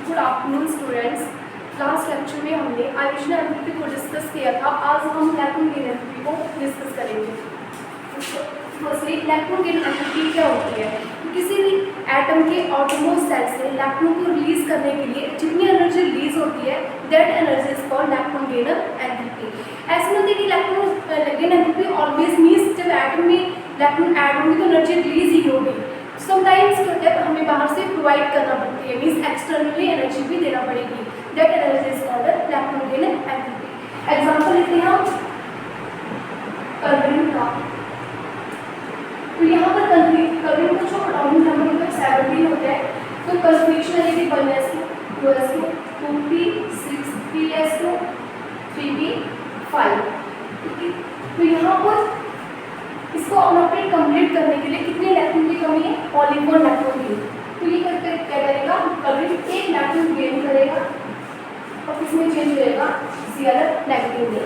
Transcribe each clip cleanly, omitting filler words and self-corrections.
Good afternoon students. Last lecture में हमने आयोजन एंथैल्पी को डिस्कस किया था। आज हम इलेक्ट्रॉन गेन एंथैल्पी को डिस्कस करेंगे। फर्स्टली इलेक्ट्रॉन गेन एंथैल्पी क्या होती है? किसी भी एटम के आउटरमोस्ट साइड से इलेक्ट्रॉन को रिलीज करने के लिए जितनी एनर्जी रिलीज होती है that energy is called electron gain enthalpy. ऐसा नहीं है कि electron gain enthalpy always means जब एटम में इलेक्ट्रॉन ऐड होंगे तो एनर्जी रिलीज ही होगी। समटाइम्स क्या होता है हमें बाहर से प्रोवाइड करना पड़ती है, मीन्स एक्सटर्नली एनर्जी भी देना पड़ेगी। That energy is called electron gain enthalpy. Example लेते हैं हम कर्वेन का। तो यहाँ पर कर्वेन का जो एटॉमिक नंबर होता है 17 होता है, तो कन्फिग्रेशन है 1s2 2s2 2p6 3s2 3p5। तो यहाँ पर इसको ऑक्टेट कंप्लीट करने के लिए कितने इलेक्ट्रॉन की कमी है? ओनली 1 इलेक्ट्रॉन की। तो ये करके क्या करेगा? कर्वेन एक इलेक्ट्रॉन गेन करेगा और इसमें चेंज हो जाएगा Cl नेगेटिव में।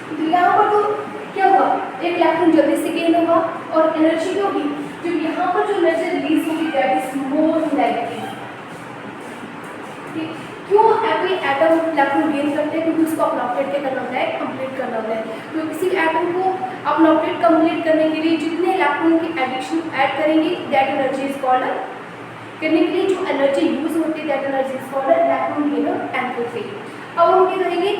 तो यहाँ पर तो क्या होगा? एक इलेक्ट्रॉन जल्दी से गेन होगा और एनर्जी भी होगी। जो यहाँ पर जो एनर्जी रिलीज होगी दैट इज मोर नेगेटिव। क्यों कोई एटम इलेक्ट्रॉन गेन करते हैं? क्योंकि उसको अपना ऑक्टेट क्या करना होता है? कंप्लीट करना होता है। तो किसी एटम को अपना ऑक्टेट कंप्लीट करने के लिए जितने इलेक्ट्रॉन की एडिशन ऐड करेंगे दैट एनर्जी इज कॉल्ड, करने के लिए जो एनर्जी यूज होती है that energy is called electron gain enthalpy. अब हम क्या करेंगे?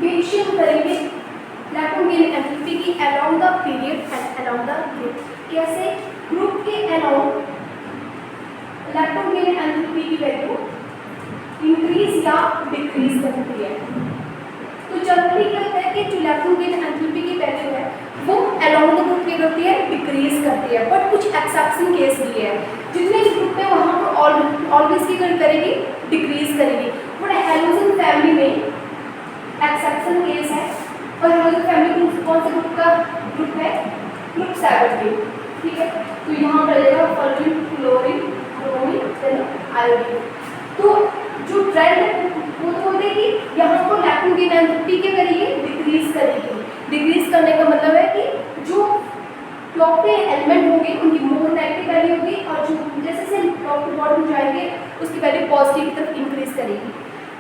डिवीजन करेंगे इलेक्ट्रॉन गेन एंथैल्पी की along the period and along the group. कैसे? ग्रुप के अलोंग इलेक्ट्रॉन गेन एंथैल्पी की वैल्यू इंक्रीज या डिक्रीज करती है। तो जनरली क्या होता है कि जो इलेक्ट्रॉन गेन एंथैल्पी की वैल्यू है वो अलोंग द ग्रुप क्या करती है? डिक्रीज करती है। बट कुछ एक्सेप्शन केस भी है, जितने ग्रुप में वहाँ पर ऑलवेज की करेगी? डिक्रीज करेगी। बट हैलोजन फैमिली में एक्सेप्शन केस है। और हैलोजन फैमिली कौन से ग्रुप का ग्रुप है? ग्रुप 7। ठीक है, तो यहाँ पर रहेगा फ्लोरीन क्लोरीन ब्रोमीन आयोडीन। तो जो ट्रेंड है वो तो होता है कि यहाँ पर इलेक्ट्रॉन गेन एंथैल्पी क्या करेगी? डिक्रीज करेगी। डिक्रीज करने का मतलब है कि जो टॉप पे एलिमेंट होंगे उनकी मोर नेगेटिव वैल्यू होगी और जो जैसे जैसे टॉप टू बॉटम जाएंगे उसकी वैल्यू पॉजिटिव की तरफ इंक्रीज करेगी।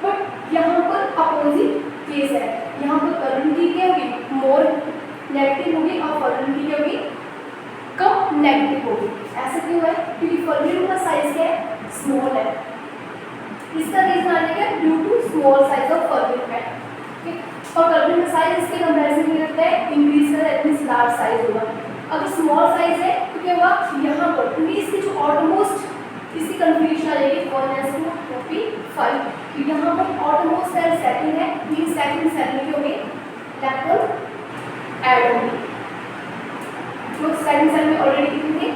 बट यहाँ पर अपोजिट केस है। यहाँ पर कर्वेन की क्या होगी? मोर नेगेटिव होगी और फ्लोरीन की क्या होगी? कम नेगेटिव होगी। ऐसा क्यों है? क्योंकि फ्लोरीन का साइज क्या है? स्मॉल है। इसका रीजन आने का due to small size of fluorine है। और कर्वेन का साइज इसके कंपैरिजन में लगता है इंक्रीज कर इतनी लार्ज साइज होगा। अगर स्मॉल साइज है तो क्या होगा? यहाँ पर क्योंकि इसकी जो ऑटोमोस्ट इसकी कन्फिग्रेशन आ जाएगी 1s2 2p5। तो यहाँ पर ऑटोमोस्ट सेल सेटिंग है, मीन सेकंड सेल में होगी इलेक्ट्रॉन ऐड होंगे। तो सेकंड सेल में ऑलरेडी कितने थे?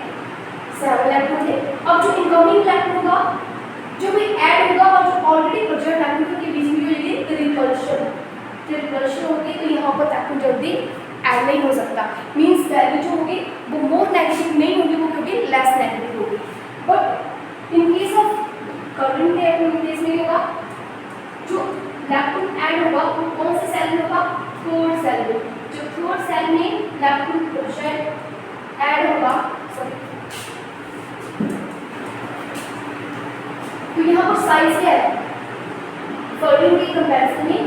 7 इलेक्ट्रॉन थे। अब जो इनकमिंग इलेक्ट्रॉन होगा जो भी ऐड होगा और जो ऑलरेडी प्रेजेंट इलेक्ट्रॉन के बीच में होगी रिपल्शन होगी। तो यहाँ पर इलेक्ट्रॉन जल्दी ऐड नहीं हो सकता, मीन्स वैल्यू जो होगी वो मोर नेगेटिव नहीं होगी, वो क्योंकि लेस नेगेटिव होगी। But in case of Curwen के एटॉमिक केस में होगा जो इलेक्ट्रॉन ऐड होगा वो कौन से सेल में होगा? थर्ड सेल में। जो थर्ड सेल में इलेक्ट्रॉन प्रेजेंट ऐड होगा तो यहाँ पर साइज क्या है? कर्वेन के कंपैरिजन में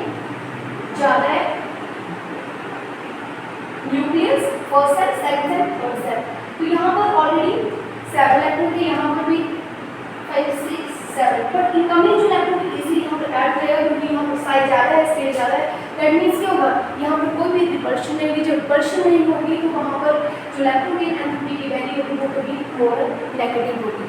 ज़्यादा है। Nucleus first shell second shell third shell. तो यहाँ पर ऑलरेडी 7 इलेक्ट्रॉन थे, यहाँ पर भी 5 6 7। बट इनकमिंग जो इलेक्ट्रॉन इजीली यहाँ पर ऐड करेगा क्योंकि यहाँ पर साइज ज़्यादा है, स्पेस ज़्यादा है। दैट मीन्स क्या होगा? यहाँ पर कोई भी रिपल्शन नहीं होगी। जब रिपल्शन नहीं होगी तो वहाँ पर जो इलेक्ट्रॉन गेन एंथैल्पी की वैल्यू होगी वो कभी मोर नेगेटिव होगी।